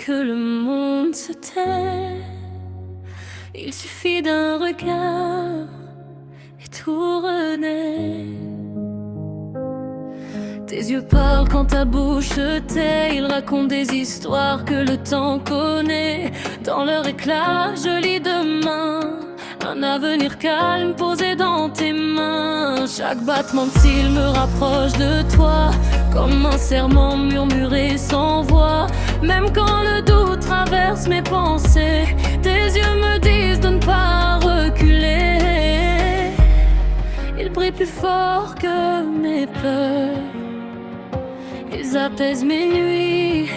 que le monde se tait. Il suffit d'un regard et tout renaît. Tes yeux parlent quand ta bouche se tait. Ils racontent des histoires que le temps connaît. Dans leur éclat, joli demain, un avenir calme posé dans tes mains. Chaque battement de cils me rapproche de toi, comme un serment murmuré sans voix. Même quand le doute traverse mes pensées, tes yeux me disent de ne pas reculer. Ils brillent plus fort que mes peurs. Ils apaisent mes nuits,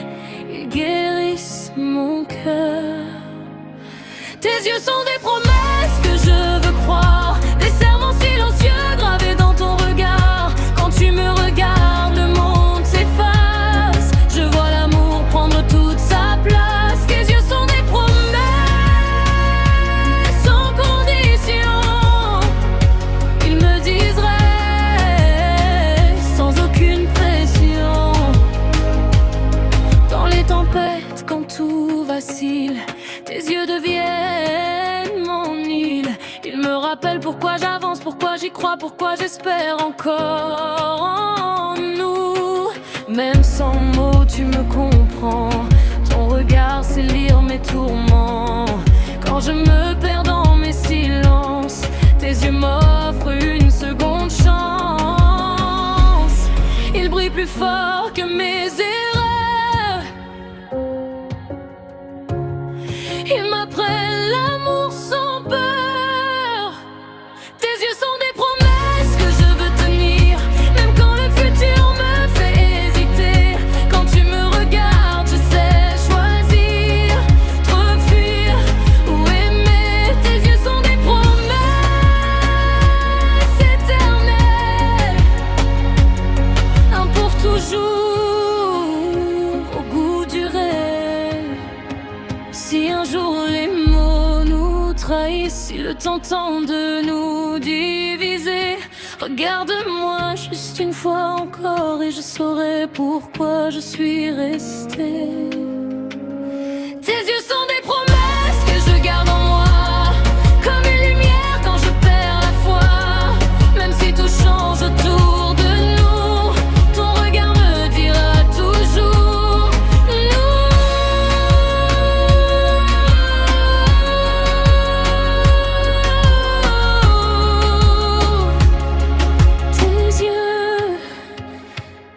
ils guérissent mon cœur. Tes yeux sont des promesses que je veux croire, des serments silencieux gravés dans ton regard. Quand tu me regardes, le monde s'efface. Je vois l'amour prendre toute sa place. Tes yeux sont des promesses sans condition. Ils me disent reste sans aucune pression. Dans les tempêtes, quand tout vacille, tes yeux deviennent mon île. Ils me rappellent pourquoi j'avance, pourquoi j'y crois, pourquoi j'espère encore en nous. Même sans mots, tu me comprends. Ton regard sait lire mes tourments. Quand je me perds dans mes silences, tes yeux m'offrent une seconde chance. Ils brillent plus fort que mes erreurs. Ils m'apprennent l'amour sans peur. Tes yeux sont des promesses que je veux tenir, même quand le futur me fait hésiter. Quand tu me regardes, je sais choisir, te fuir ou aimer. Tes yeux sont des promesses éternelles, un pour toujours, au goût du rêve. Si un jour les mots nous trahissent, si le temps tente de nous diviser, regarde-moi juste une fois encore et je saurai pourquoi je suis restée. Tes yeux sont des promesses que je garde en moi, comme une lumière quand je perds la foi. Même si tout change autour de nous, ton regard me dira toujours nous. Tes yeux,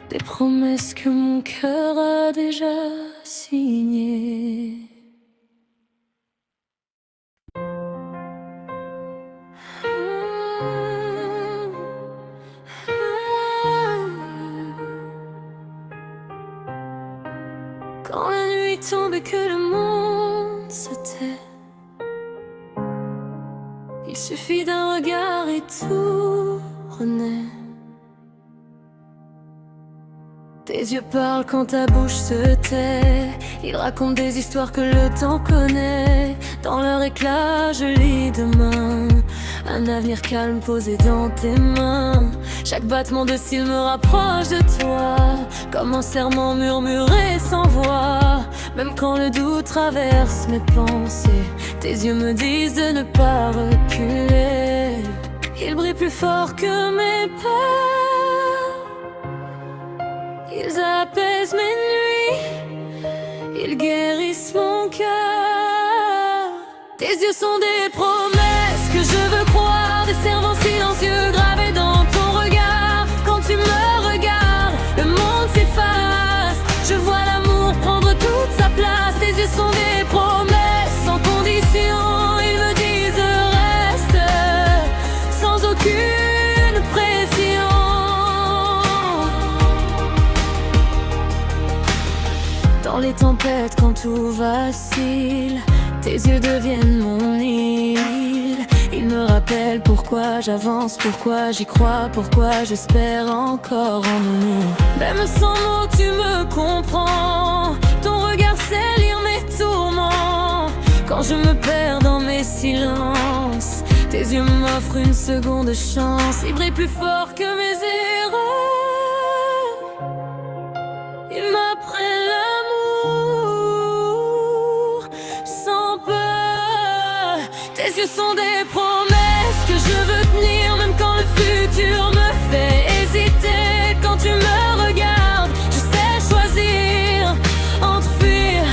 des promesses que mon cœur a déjà signées. Quand la nuit tombe et que le monde se tait, il suffit d'un regard et tout renaît. Tes yeux parlent quand ta bouche se tait. Ils racontent des histoires que le temps connaît. Dans leur éclat, je lis demain, un avenir calme posé dans tes mains. Chaque battement de cils me rapproche de toi, comme un serment murmuré sans voix. Même quand le doute traverse mes pensées, tes yeux me disent de ne pas reculer. Ils brillent plus fort que mes peurs. Ils apaisent mes nuits, ils guérissent mon cœur. Tes yeux sont des promesses que je veux croire, des serments silencieux gravés dans ton regard. Quand tu me regardes, le monde s'efface. Je vois l'amour prendre toute sa place. Tes yeux sont des promesses sans condition. Ils me disent reste sans aucune pression. Dans les tempêtes, quand tout vacille, tes yeux deviennent mon île. Ils me rappellent pourquoi j'avance, pourquoi j'y crois, pourquoi j'espère encore en nous. Même sans mots, tu me comprends. Ton regard sait lire mes tourments. Quand je me perds dans mes silences, tes yeux m'offrent une seconde chance. Ils brillent plus fort que mes erreurs. Ils m'apprennent l'amour yeux sont des promesses que je veux tenir, même quand le futur me fait hésiter. Quand tu me regardes, je sais choisir entre fuir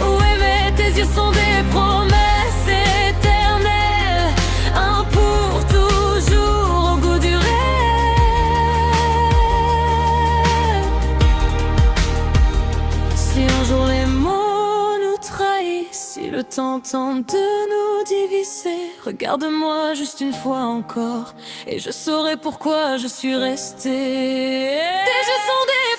ou aimer. Tes yeux sont des promesses éternelles, un pour toujours au goût du rêve. Si un jour les mots nous trahissent, si le temps tente de nous diviser, regarde-moi juste une fois encore et je saurai pourquoi je suis restée. Tes yeux sont des